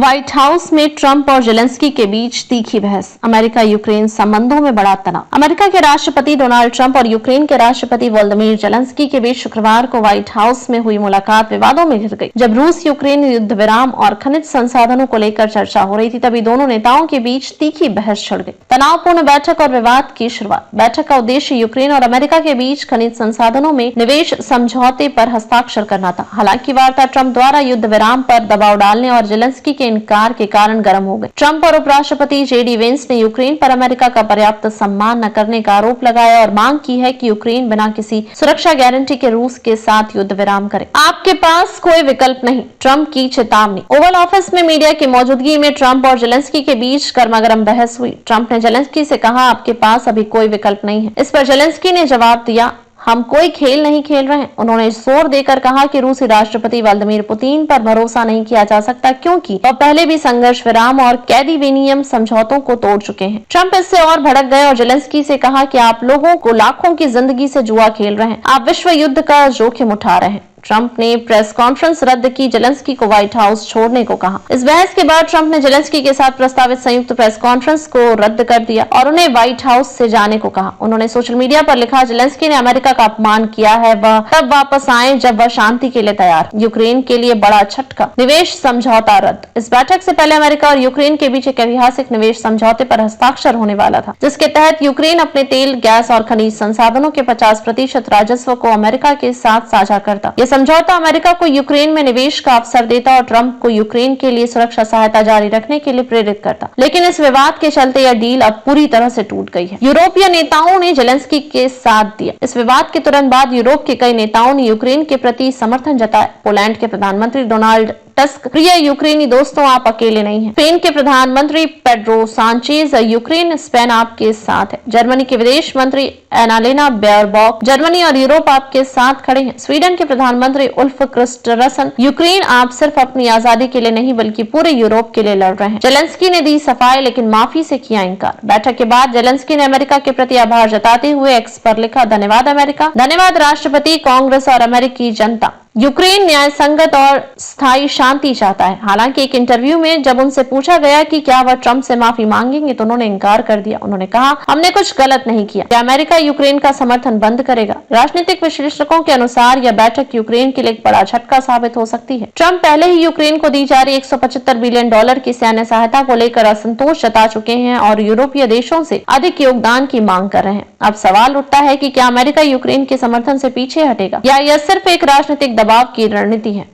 White house में Trump और Zelensky के बीच तीखी बहस। अमेरिका यूक्रेन संबंधों में बड़ा तनाव। अमेरिका के राष्ट्रपति डोनाल्ड ट्रंप और यूक्रेन के राष्ट्रपति वोलोदिमीर जेलेंस्की के बीच शुक्रवार को व्हाइट हाउस में हुई मुलाकात विवादों में घिर गई। जब रूस यूक्रेन युद्ध विराम और खनिज संसाधनों को लेकर चर्चा हो रही थी, तभी दोनों नेताओं के बीच तीखी बहस छिड़ गई। तनावपूर्ण बैठक और विवाद की शुरुआत। बैठक का उद्देश्य यूक्रेन और अमेरिका के बीच खनिज संसाधनों में निवेश समझौते पर हस्ताक्षर करना था। हालांकि वार्ता ट्रंप द्वारा युद्ध विराम पर दबाव डालने और जेलेंस्की के इनकार के कारण गर्म हो गई। ट्रंप और उपराष्ट्रपति जेडी वेंस ने यूक्रेन पर अमेरिका का पर्याप्त सम्मान न करने का आरोप लगाया और मांग की है कि यूक्रेन बिना किसी सुरक्षा गारंटी के रूस के साथ युद्ध विराम करे। आपके पास कोई विकल्प नहीं, ट्रंप की चेतावनी। ओवल ऑफिस में मीडिया की मौजूदगी में ट्रंप और जेलेंस्की के बीच गर्मागर्म बहस हुई। ट्रंप ने जेलेंस्की से कहा, आपके पास अभी कोई विकल्प नहीं है। इस पर जेलेंस्की ने जवाब दिया, हम कोई खेल नहीं खेल रहे हैं। उन्होंने जोर देकर कहा कि रूसी राष्ट्रपति व्लादिमीर पुतिन पर भरोसा नहीं किया जा सकता, क्योंकि वह पहले भी संघर्ष विराम और कैदी विनिमय समझौतों को तोड़ चुके हैं। ट्रंप इससे और भड़क गए और जेलेंस्की से कहा कि आप लोगों को लाखों की जिंदगी से जुआ खेल रहे हैं, आप विश्व युद्ध का जोखिम उठा रहे हैं। ट्रंप ने प्रेस कॉन्फ्रेंस रद्द की, जेलेंस्की को व्हाइट हाउस छोड़ने को कहा। इस बहस के बाद ट्रंप ने जेलेंस्की के साथ प्रस्तावित संयुक्त प्रेस कॉन्फ्रेंस को रद्द कर दिया और उन्हें व्हाइट हाउस से जाने को कहा। उन्होंने सोशल मीडिया पर लिखा, जेलेंस्की ने अमेरिका का अपमान किया है, वह तब वापस आए जब वह शांति के लिए तैयार। यूक्रेन के लिए बड़ा झटका, निवेश समझौता रद्द। इस बैठक से पहले अमेरिका और यूक्रेन के बीच एक ऐतिहासिक निवेश समझौते पर हस्ताक्षर होने वाला था, जिसके तहत यूक्रेन अपने तेल, गैस और खनिज संसाधनों के 50% राजस्व को अमेरिका के साथ साझा करता। यह समझौता अमेरिका को यूक्रेन में निवेश का अवसर देता और ट्रंप को यूक्रेन के लिए सुरक्षा सहायता जारी रखने के लिए प्रेरित करता। लेकिन इस विवाद के चलते यह डील अब पूरी तरह से टूट गई है। यूरोपीय नेताओं ने जेलेंस्की के साथ दिया। इस विवाद के तुरंत बाद यूरोप के कई नेताओं ने यूक्रेन के प्रति समर्थन जताया। पोलैंड के प्रधानमंत्री डोनाल्ड टस्क, प्रिय यूक्रेनी दोस्तों, आप अकेले नहीं हैं। स्पेन के प्रधानमंत्री पेड्रो सांचेज, यूक्रेन स्पेन आपके साथ है। जर्मनी के विदेश मंत्री एनालेना बेयरबॉक, जर्मनी और यूरोप आपके साथ खड़े हैं। स्वीडन के प्रधानमंत्री उल्फ क्रिस्टरसन, यूक्रेन आप सिर्फ अपनी आजादी के लिए नहीं बल्कि पूरे यूरोप के लिए लड़ रहे हैं। जेलेंस्की ने दी सफाई, लेकिन माफी से किया इनकार। बैठक के बाद जेलेंस्की ने अमेरिका के प्रति आभार जताते हुए एक्स पर लिखा, धन्यवाद अमेरिका, धन्यवाद राष्ट्रपति, कांग्रेस और अमेरिकी जनता। यूक्रेन न्याय संगत और स्थायी शांति चाहता है। हालांकि एक इंटरव्यू में जब उनसे पूछा गया कि क्या वह ट्रंप से माफी मांगेंगे, तो उन्होंने इनकार कर दिया। उन्होंने कहा, हमने कुछ गलत नहीं किया। क्या अमेरिका यूक्रेन का समर्थन बंद करेगा? राजनीतिक विश्लेषकों के अनुसार यह बैठक यूक्रेन के लिए एक बड़ा झटका साबित हो सकती है। ट्रंप पहले ही यूक्रेन को दी जा रही $175 बिलियन की सैन्य सहायता को लेकर असंतोष जता चुके हैं और यूरोपीय देशों से अधिक योगदान की मांग कर रहे हैं। अब सवाल उठता है कि क्या अमेरिका यूक्रेन के समर्थन से पीछे हटेगा या यह सिर्फ एक राजनीतिक दबाव की रणनीति है।